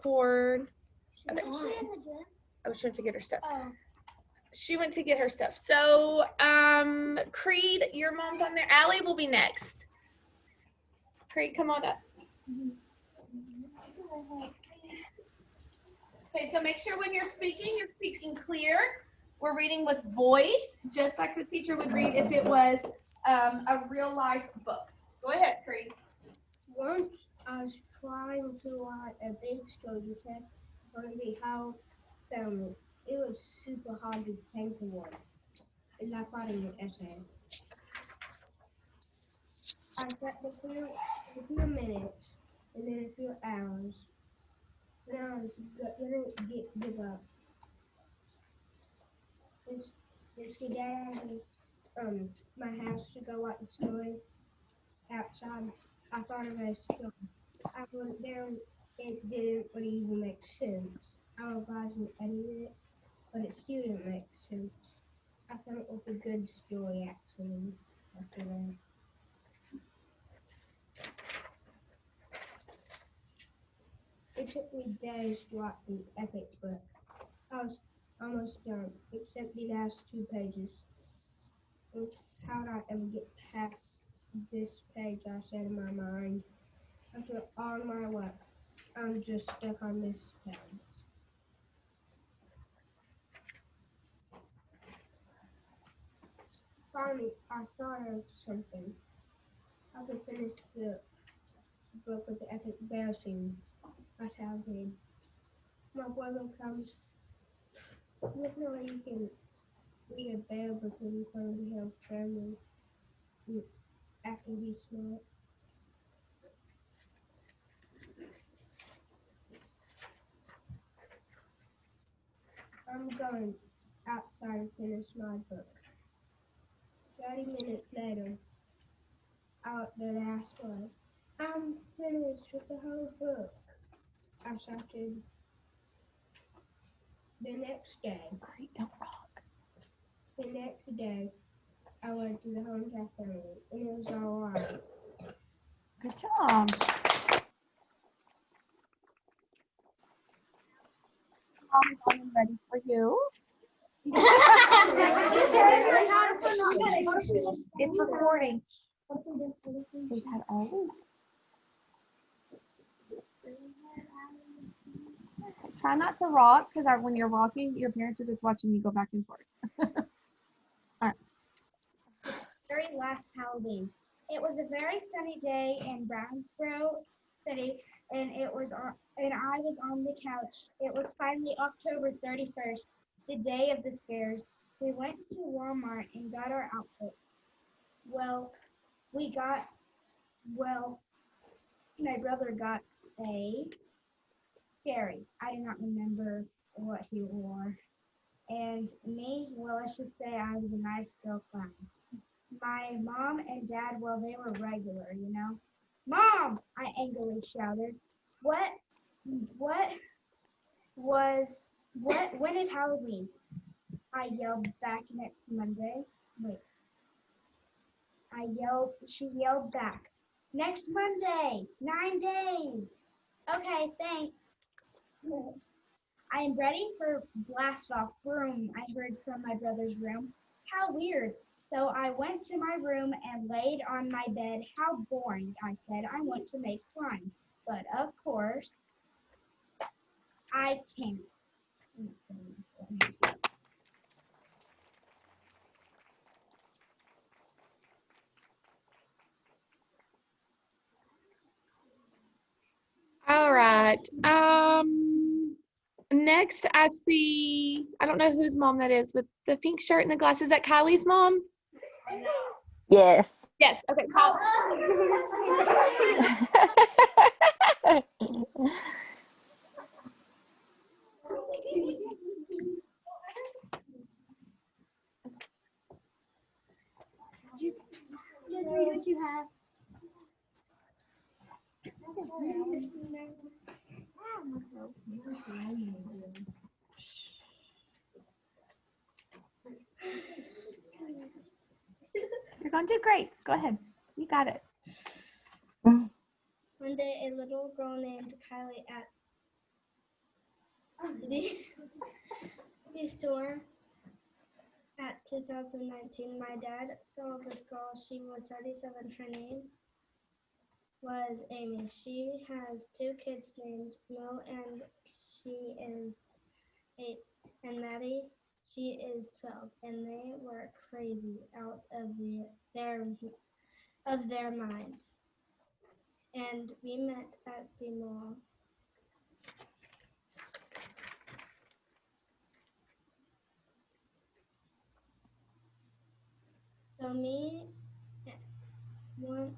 record. Okay. Is she in the gym? Oh, she went to get her stuff. Oh. She went to get her stuff. So, Creed, your mom's on there. Allie will be next. Creed, come on up. Okay, so make sure when you're speaking clear. We're reading with voice, just like the teacher would read if it was a real life book. Go ahead, Creed. Once I was trying to write a big story set for the Howe family. It was super hard to think of one. It's like writing an essay. I sat there for a few minutes and then a few hours. Then I was gonna give up. It's get out of my house to go write the story outside. I thought of it as I went there and it didn't really even make sense. I was glad to edit it, but it still didn't make sense. I thought it was a good story actually after that. It took me days to write the epic book. I was almost done, except the last 2 pages. How would I ever get past this page, I said in my mind. After all my work, I'm just stuck on this page. Finally, I thought of something. I could finish the book with the epic bear scene. That's how I did. My brother comes. There's no way you can read a bear book in front of the whole family. You have to be smart. I'm going outside to finish my book. 30 minutes later, out the last one. I'm finished with the whole book. I shouted. The next day, I went to the hometown family, and it was all right. Good job. I'm ready for you. It's recording. We've had all week. Try not to rock, because when you're rocking, your parents are just watching you go back and forth. All right. Very last Halloween. It was a very sunny day in Brownsboro City, and I was on the couch. It was finally October 31st, the day of the scares. We went to Walmart and got our outfits. My brother got a scary. I do not remember what he wore. And me, well, let's just say I was a nice girl clown. My mom and dad, well, they were regular, you know. Mom, I angrily shouted. When is Halloween? I yelled back next Monday. She yelled back. Next Monday, 9 days. Okay, thanks. I am ready for blast off. Boom, I heard from my brother's room. How weird. So I went to my room and laid on my bed. How boring, I said. I want to make slime. But of course, I can't. All right. Next I see, I don't know whose mom that is with the pink shirt and the glasses. Is that Kylie's mom? Yes. Yes. Okay, Kylie. Just read what you have. You're going to do great. Go ahead. You got it. One day, a little girl named Kylie the storm at 2019, my dad saw this girl. She was 37. Her name was Amy. She has 2 kids named Mo, and she is 8, and Maddie, she is 12, and they were crazy out of their mind. And we met at the mall. So me, one,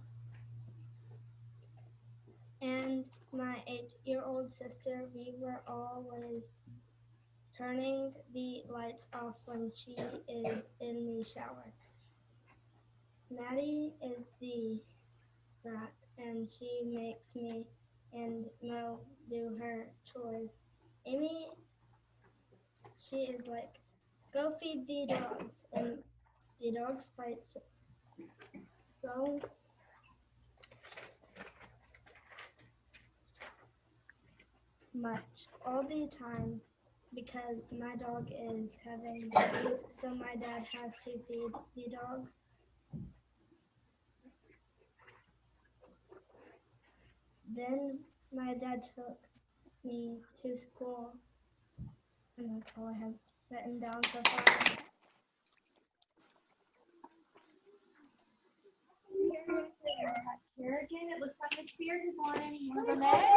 and my 8-year-old sister, we were always turning the lights off when she is in the shower. Maddie is the brat, and she makes me and Mo do her chores. Amy, she is like, go feed the dogs, and the dogs fight so much all the time because my dog is having babies, so my dad has to feed the dogs. Then my dad took me to school, and that's all I have written down so far. Kerrigan, it looks like Miss Spears is on. You want to go next?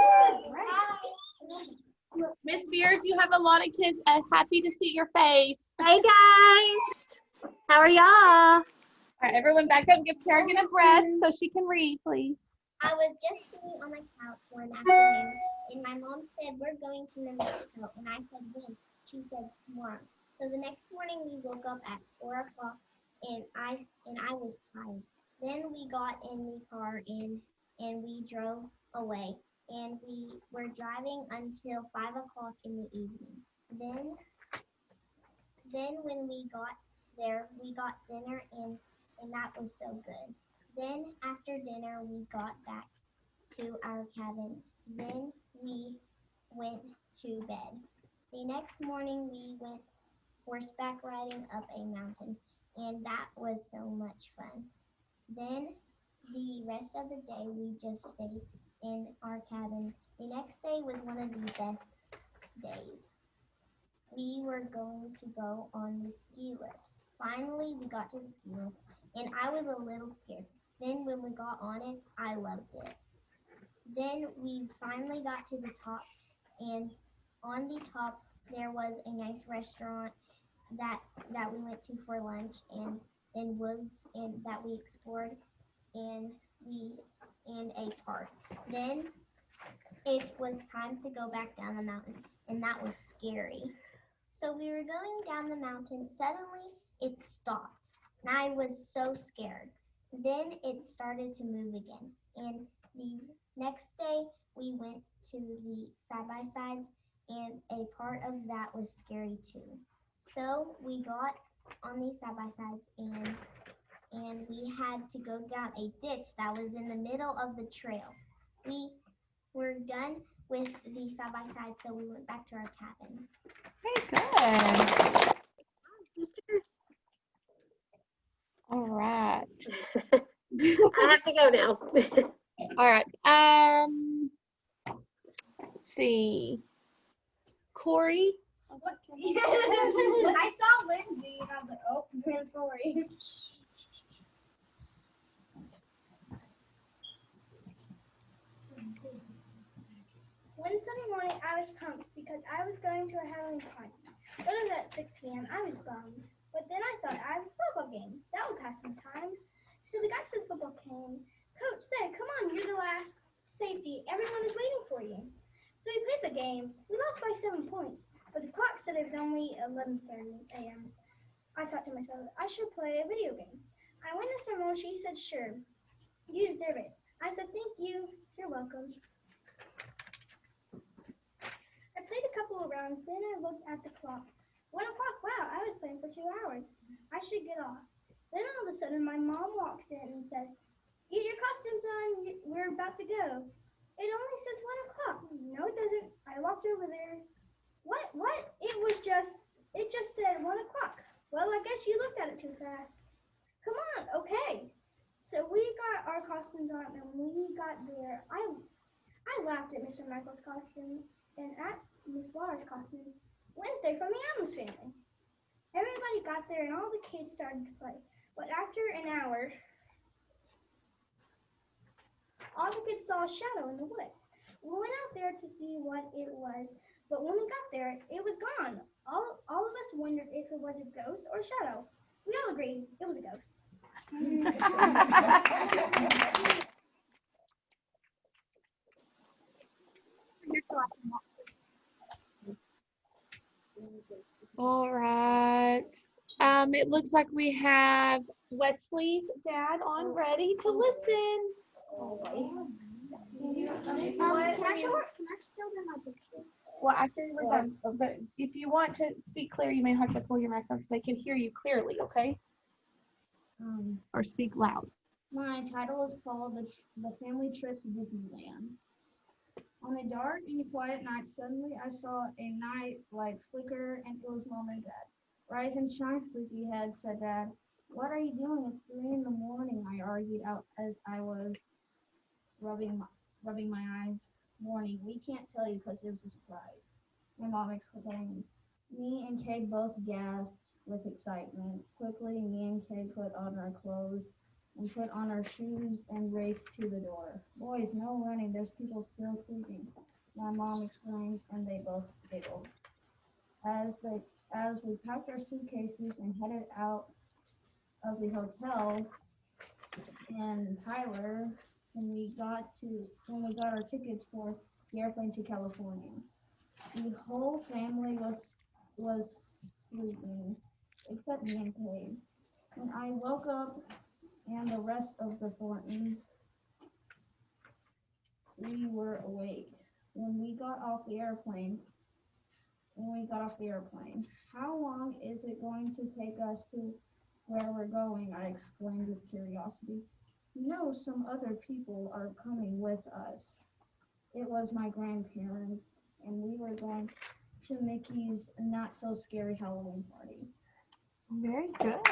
Miss Spears, you have a lot of kids. Happy to see your face. Hey guys, how are y'all? All right, everyone back up and give Kerrigan a breath so she can read, please. I was just sitting on my couch one afternoon, and my mom said, we're going to New Mexico, and I said, when? She said, tomorrow. So the next morning we woke up at 4 o'clock, and I was tired. Then we got in the car and we drove away, and we were driving until 5 o'clock in the evening. Then when we got there, we got dinner, and that was so good. Then after dinner, we got back to our cabin. Then we went to bed. The next morning, we went horseback riding up a mountain, and that was so much fun. Then the rest of the day, we just stayed in our cabin. The next day was one of the best days. We were going to go on the ski lift. Finally, we got to the ski lift, and I was a little scared. Then when we got on it, I loved it. Then we finally got to the top, and on the top there was a nice restaurant that we went to for lunch, and in woods and that we explored, and a park. Then it was time to go back down the mountain, and that was scary. So we were going down the mountain. Suddenly it stopped, and I was so scared. Then it started to move again, and the next day we went to the side-by-sides, and a part of that was scary too. So we got on the side-by-sides, and we had to go down a ditch that was in the middle of the trail. We were done with the side-by-side, so we went back to our cabin. Very good. All right. I have to go now. All right. Let's see. Corey. I saw Lindsay and I was like, oh, here's Corey. One Sunday morning, I was pumped because I was going to a Halloween party. It was at 6 p.m. I was bummed, but then I thought I have a football game. That would pass some time. So we got to the football game. Coach said, come on, you're the last safety. Everyone is waiting for you. So we played the game. We lost by 7 points, but the clock said it was only 11:30 a.m. I thought to myself, I should play a video game. I went to my mom. She said, sure, you deserve it. I said, thank you. You're welcome. I played a couple of rounds, then I looked at the clock. 1 o'clock, wow, I was playing for 2 hours. I should get off. Then all of a sudden, my mom walks in and says, get your costumes on, we're about to go. It only says 1 o'clock. No, it doesn't. I walked over there. What? It just said 1 o'clock. Well, I guess you looked at it too fast. Come on, okay. So we got our costumes on, and when we got there, I laughed at Mr. Michael's costume and at Miss Laura's costume. Wednesday from the Adams Family. Everybody got there, and all the kids started to play. But after an hour, all the kids saw a shadow in the wood. We went out there to see what it was, but when we got there, it was gone. All of us wondered if it was a ghost or a shadow. We all agreed it was a ghost. All right. It looks like we have Wesley's dad on ready to listen. Well, after we're done, but if you want to speak clear, you may have to pull your mask down so they can hear you clearly, okay? Or speak loud. My title is called The Family Trip to Disneyland. On a dark and quiet night, suddenly I saw a night light flicker, and it was Mom and Dad. Rise and shine, sleepyhead, said Dad. What are you doing? It's 3 in the morning, I argued out as I was rubbing my eyes. Morning. We can't tell you because it was a surprise. My mom exclaimed. Me and Kay both gasped with excitement. Quickly, me and Kay put on our clothes. We put on our shoes and raced to the door. Boys, no running. There's people still sleeping. My mom exclaimed, and they both giggled. As we packed our suitcases and headed out of the hotel in Tyler, when we got our tickets for the airplane to California. The whole family was sleeping, except me and Kay. When I woke up and the rest of the Thorntons, we were awake. When we got off the airplane, how long is it going to take us to where we're going? I exclaimed with curiosity. No, some other people are coming with us. It was my grandparents, and we were going to Mickey's Not So Scary Halloween party. Very good.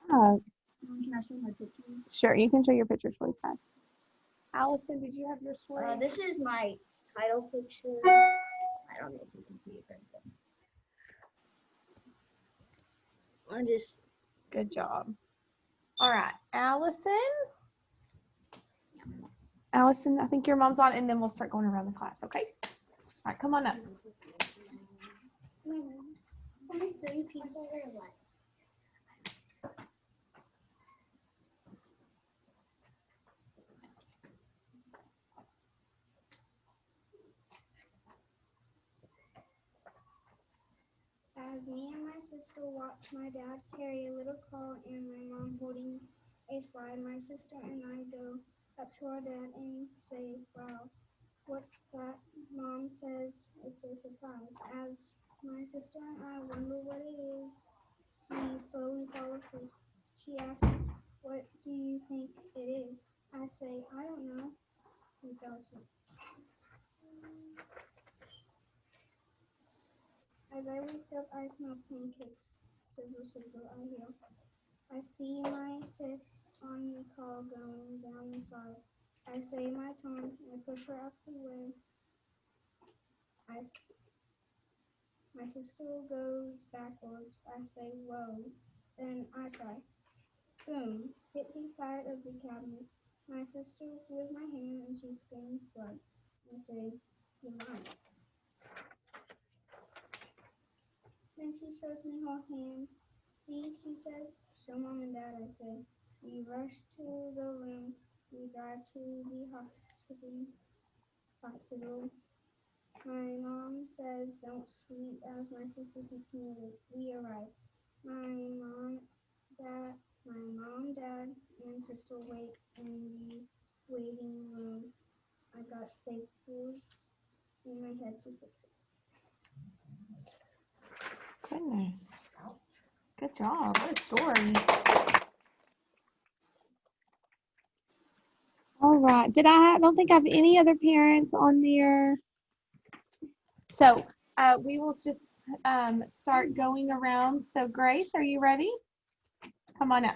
Can I show my picture? Sure, you can show your pictures really fast. Allison, did you have your story? This is my title picture. I don't know if you can see it very good. Good job. All right, Allison, I think your mom's on, and then we'll start going around the class, okay? All right, come on up. Only 3 people or what? As me and my sister watch my dad carry a little car and my mom holding a slide, my sister and I go up to our dad and say, wow, what's that? Mom says it's a surprise. As my sister and I wonder what it is, we slowly fall asleep. She asks, what do you think it is? I say, I don't know. We fell asleep. As I wake up, I smell pancakes. Sizzle, sizzle, I hear. I see my sis on the call going down the side. I say my time. I push her out the way. My sister goes backwards. I say, whoa. Then I try. Boom. Hit the side of the cabinet. My sister feels my hand and she screams blood. I say, you're mine. Then she shows me her hand. See, she says, show Mom and Dad, I say. We rush to the room. We drive to the hospital. My mom says, don't sleep as my sister keeps me awake. We arrive. My mom, dad, and sister wait in the waiting room. I got staples in my head to fix it. Goodness. Good job. What a story. All All right. I don't think I have any other parents on there. So we will just start going around. So Grace, are you ready? Come on up.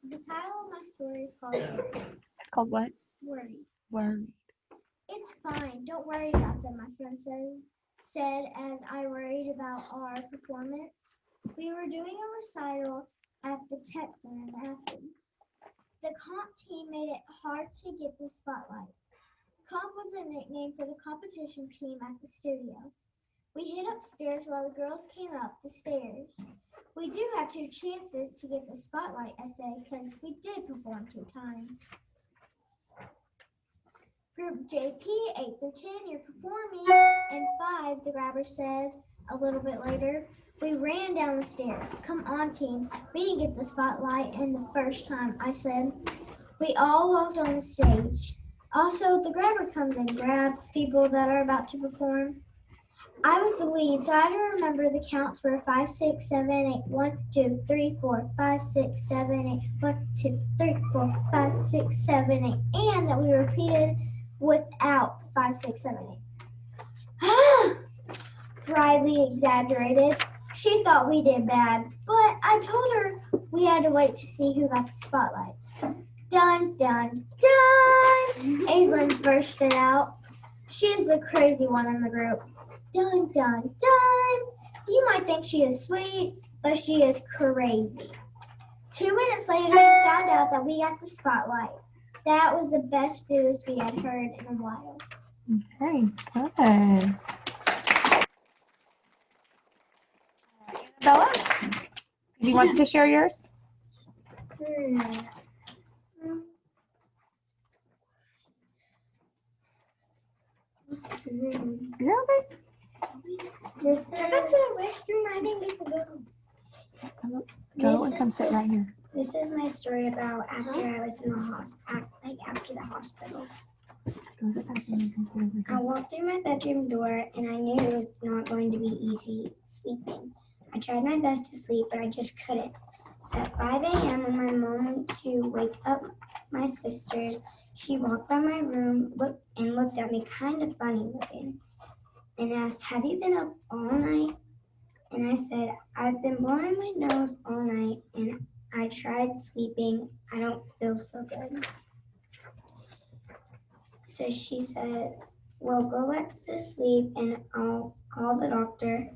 The title of my story is called It's called what? Worry. Worry. It's fine. Don't worry about them, my friend said as I worried about our performance. We were doing a recital at the tech center in Athens. The comp team made it hard to get the spotlight. Comp was a nickname for the competition team at the studio. We hid upstairs while the girls came up the stairs. We do have 2 chances to get the spotlight, I say, because we did perform 2 times. Group JP, 8 through 10, you're performing, and 5, the grabber said a little bit later. We ran down the stairs. Come on, team. We can get the spotlight in the first time, I said. We all walked on the stage. Also, the grabber comes and grabs people that are about to perform. I was the lead, so I had to remember the counts were 5, 6, 7, 8, 1, 2, 3, 4, 5, 6, 7, 8, 1, 2, 3, 4, 5, 6, 7, 8, and that we repeated without 5, 6, 7, 8. Riley exaggerated. She thought we did bad, but I told her we had to wait to see who got the spotlight. Dun, dun, dun! Aislinn bursted out. She is the crazy one in the group. Dun, dun, dun! You might think she is sweet, but she is crazy. 2 minutes later, we found out that we got the spotlight. That was the best news we had heard in a while. Okay, good. Annabella, do you want to share yours? You're okay. I got to the restroom. I didn't get to go. Go and come sit right here. This is my story about after I was in the after the hospital. I walked through my bedroom door and I knew it was not going to be easy sleeping. I tried my best to sleep, but I just couldn't. So at 5 a.m. when my mom went to wake up my sisters, she walked by my room looked at me kind of funny looking and asked, "Have you been up all night?" And I said, "I've been blowing my nose all night and I tried sleeping. I don't feel so good." So she said, "Well, go back to sleep and I'll call the doctor."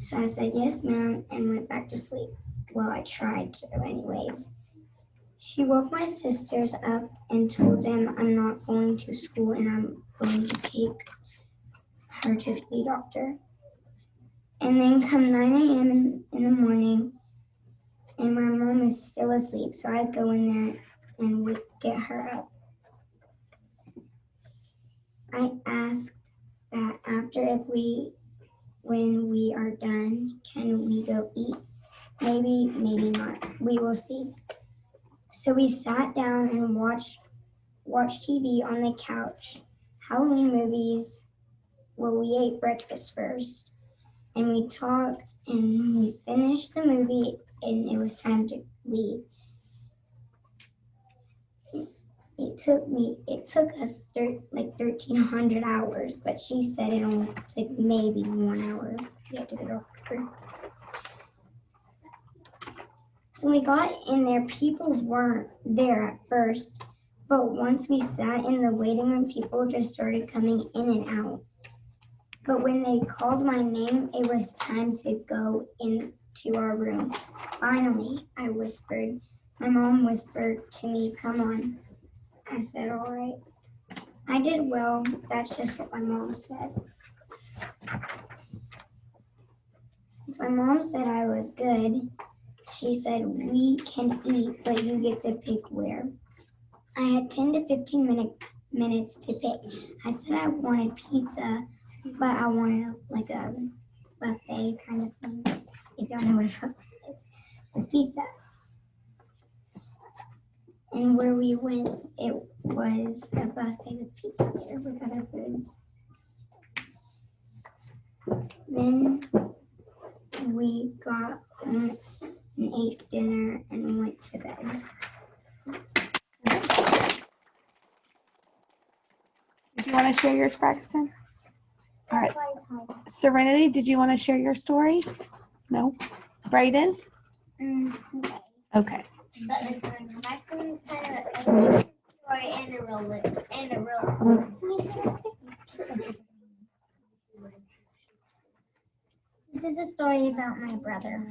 So I said, "Yes, ma'am," and went back to sleep. Well, I tried to anyways. She woke my sisters up and told them I'm not going to school and I'm going to take her to the doctor. And then come 9 a.m. in the morning, and my mom is still asleep, so I go in there and get her up. I asked that after when we are done, can we go eat? Maybe, maybe not. We will see. So we sat down and watched TV on the couch, Halloween movies. Well, we ate breakfast first, and we talked, and we finished the movie, and it was time to leave. It took us 1,300 hours, but she said it only took maybe 1 hour to get to the doctor. So when we got in there, people weren't there at first, but once we sat in the waiting room, people just started coming in and out. But when they called my name, it was time to go into our room. Finally, I whispered. My mom whispered to me, "Come on." I said, "All right." I did well. That's just what my mom said. Since my mom said I was good, she said, "We can eat, but you get to pick where." I had 10 to 15 minutes to pick. I said I wanted pizza, but I wanted like a buffet kind of thing. If y'all know what a buffet is, with pizza. And where we went, it was a buffet with pizza there with other foods. Then we got home and ate dinner and went to bed. Did you want to share yours, Braxton? All right. That's why it's hard. Serenity, did you want to share your story? No? Brayden? Okay. Okay. But this one, my son's kind of a fiction story and a real. This is a story about my brother.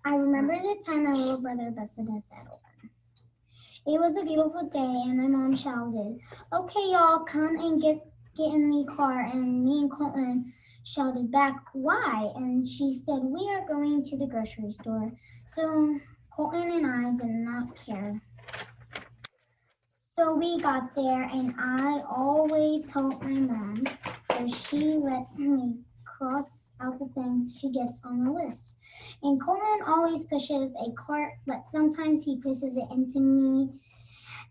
I remember the time my little brother busted his head open. It was a beautiful day, and my mom shouted, "Okay, y'all, come and get in the car." And me and Colton shouted back, "Why?" And she said, "We are going to the grocery store." So Colton and I did not care. So we got there, and I always help my mom, so she lets me cross out the things she gets on the list. And Coleman always pushes a cart, but sometimes he pushes it into me,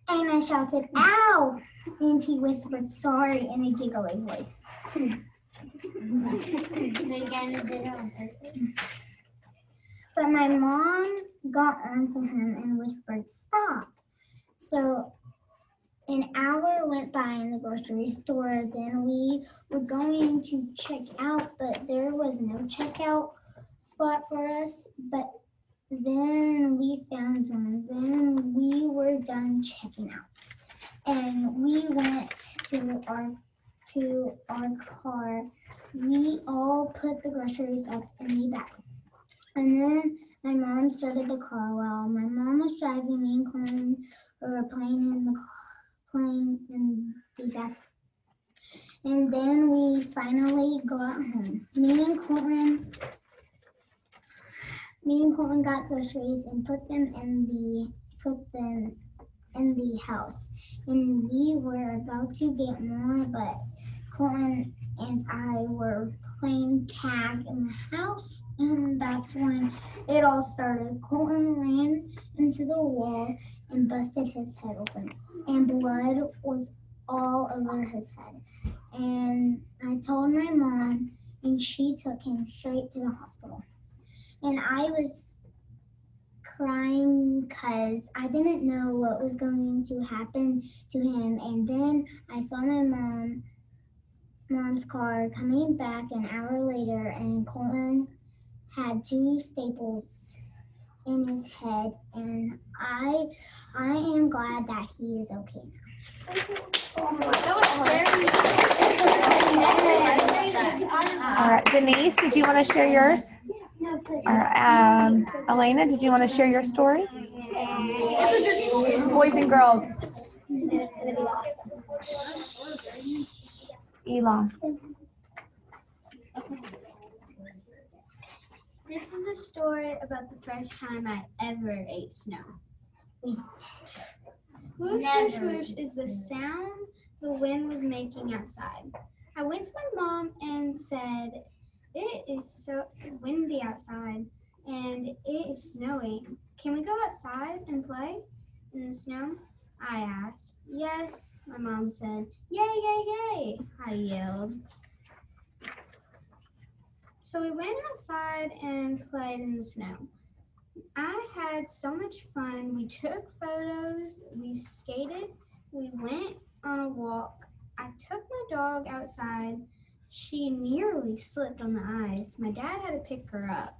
and I shouted, "Ow!" And he whispered, "Sorry," in a giggly voice. But my mom got onto him and whispered, "Stop." So an hour went by in the grocery store. Then we were going to check out, but there was no checkout spot for us. But then we found one. Then we were done checking out. And we went to our car. We all put the groceries up in the back. And then my mom started the car while my mom was driving. Me and Colin were playing in the back. And then we finally got home. Me and Colin got groceries and put them in the house. And we were about to get more, but Colin and I were playing tag in the house, and that's when it all started. Colin ran into the wall and busted his head open, and blood was all over his head. And I told my mom, and she took him straight to the hospital. And I was crying because I didn't know what was going to happen to him. And then I saw my mom's car coming back an hour later, and Colin had 2 staples in his head, and I am glad that he is okay now. All right. Denise, did you want to share yours? No, please. All right. Elena, did you want to share your story? Boys and girls. It's gonna be awesome. Elon. This is a story about the first time I ever ate snow. Whoosh, whoosh, whoosh is the sound the wind was making outside. I went to my mom and said, "It is so windy outside and it is snowing. Can we go outside and play in the snow?" I asked. "Yes," my mom said. "Yay, yay, yay," I yelled. So we went outside and played in the snow. I had so much fun. We took photos, we skated, we went on a walk. I took my dog outside. She nearly slipped on the ice. My dad had to pick her up.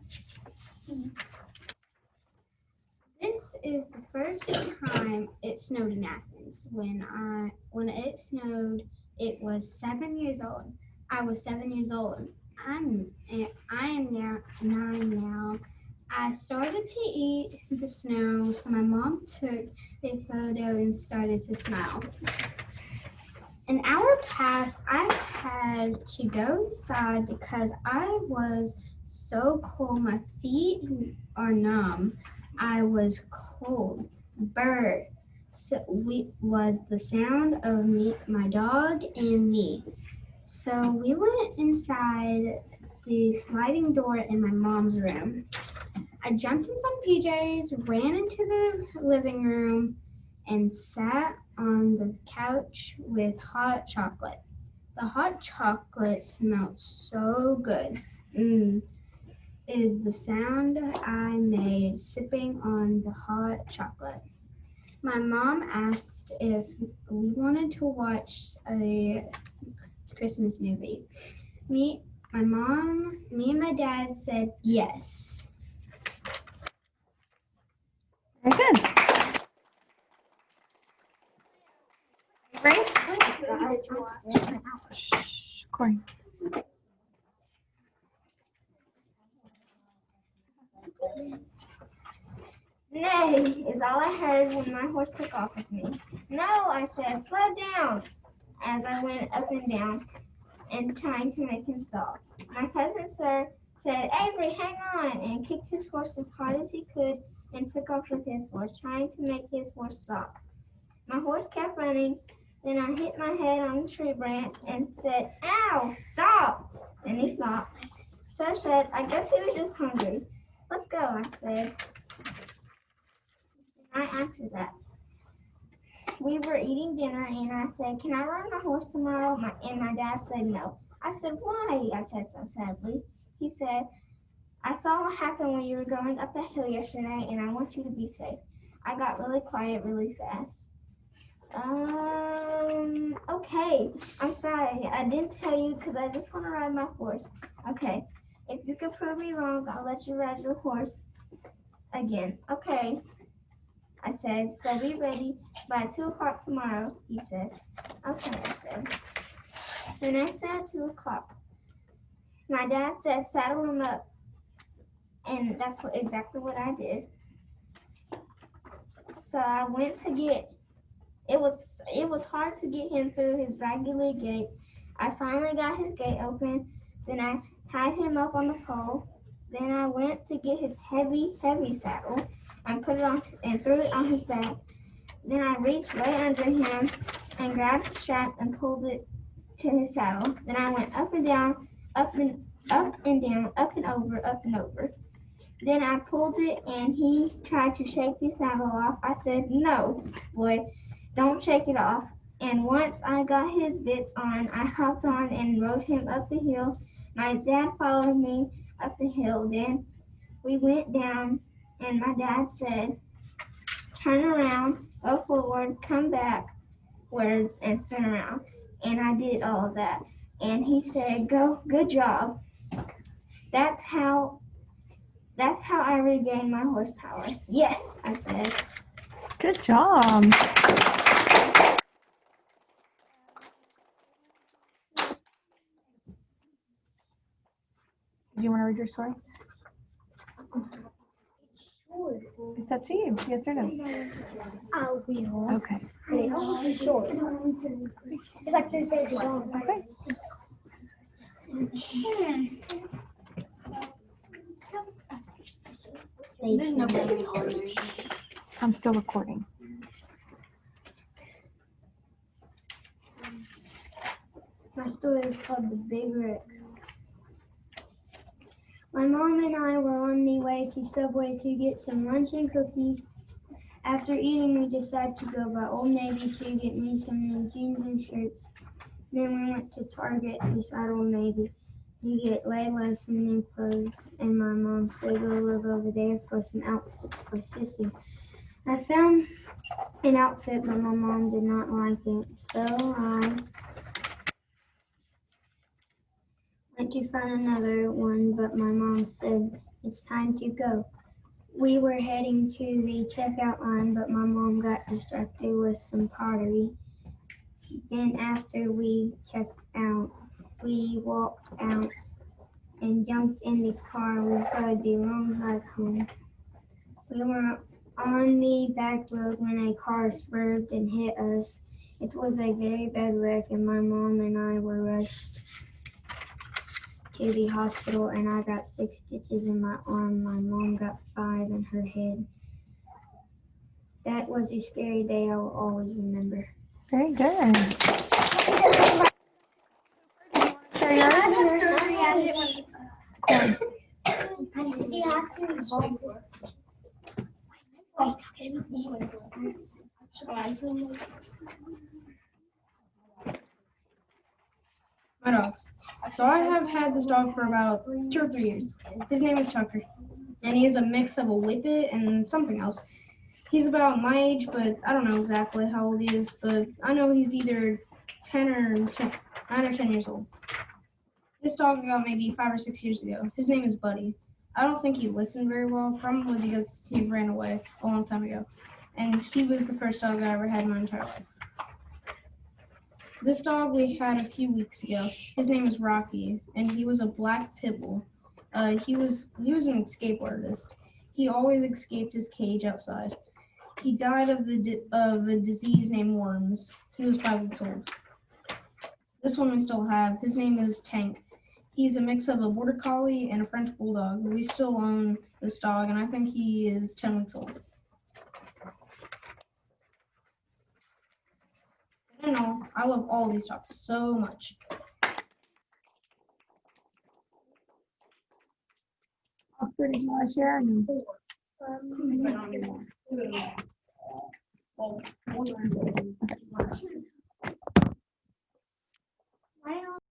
This is the first time it snowed in Athens. When it snowed, it was 7 years old. I was 7 years old. I am now 9 now. I started to eat the snow, so my mom took a photo and started to smile. An hour passed. I had to go inside because I was so cold. My feet are numb. I was cold. Bird. So was the sound of me, my dog, and me. So we went inside the sliding door in my mom's room. I jumped in some PJs, ran into the living room, and sat on the couch with hot chocolate. The hot chocolate smelled so good. is the sound I made sipping on the hot chocolate. My mom asked if we wanted to watch a Christmas movie. Me and my dad said yes. Very good. Ready? Shh, Corey. Nay, is all I heard when my horse took off with me. No, I said, slow down, as I went up and down and trying to make him stop. My cousin sir said, Avery, hang on, and kicked his horse as hard as he could and took off with his horse, trying to make his horse stop. My horse kept running. Then I hit my head on a tree branch and said, ow, stop! And he stopped. So I said, I guess he was just hungry. Let's go, I said. Right after that, we were eating dinner and I said, can I ride my horse tomorrow? And my dad said no. I said, why? I said so sadly. He said, I saw what happened when you were going up that hill yesterday and I want you to be safe. I got really quiet really fast. Okay, I'm sorry. I didn't tell you because I just want to ride my horse. Okay, if you can prove me wrong, I'll let you ride your horse again. Okay, I said, so be ready by 2 o'clock tomorrow, he said. Okay, I said. The next day at 2 o'clock, my dad said, saddle him up. And that's exactly what I did. So I went to get, it was hard to get him through his regular gate. I finally got his gate open. Then I tied him up on the pole. Then I went to get his heavy saddle and put it on and threw it on his back. Then I reached way under him and grabbed the strap and pulled it to his saddle. Then I went up and down, up and down, up and over. Then I pulled it and he tried to shake the saddle off. I said, no, boy, don't shake it off. And once I got his bits on, I hopped on and rode him up the hill. My dad followed me up the hill. Then we went down and my dad said, turn around, go forward, come backwards, and spin around. And I did all of that. And he said, go, good job. That's how I regained my horsepower. Yes, I said. Good job. Do you want to read your story? It's up to you. Yes or no? I will. Okay. It's short. It's like 3 pages long. Okay. I'm still recording. My story is called The Big Rick. My mom and I were on the way to Subway to get some lunch and cookies. After eating, we decided to go by Old Navy to get me some new jeans and shirts. Then we went to Target beside Old Navy to get Layla some new clothes. And my mom said, go look over there for some outfits for Sissy. I found an outfit, but my mom did not like it. So I went to find another one, but my mom said, it's time to go. We were heading to the checkout line, but my mom got distracted with some pottery. Then after we checked out, we walked out and jumped in the car. We started the long hike home. We were on the back road when a car swerved and hit us. It was a very bad wreck, and my mom and I were rushed to the hospital, and I got 6 stitches in my arm. My mom got 5 in her head. That was a scary day I will always remember. Very good. Share yours? Corey. My dogs. So I have had this dog for about 2 or 3 years. His name is Tucker, and he is a mix of a Whippet and something else. He's about my age, but I don't know exactly how old he is, but I know he's either 9 or 10 years old. This dog I got maybe 5 or 6 years ago. His name is Buddy. I don't think he listened very well, probably because he ran away a long time ago. And he was the first dog I ever had in my entire life. This dog we had a few weeks ago. His name is Rocky, and he was a black pit bull. He was an escape artist. He always escaped his cage outside. He died of a disease named worms. He was 5 weeks old. This one we still have. His name is Tank. He's a mix of a border collie and a French bulldog. We still own this dog, and I think he is 10 weeks old. I don't know. I love all of these dogs so much. Oscar, do you want to share? Um,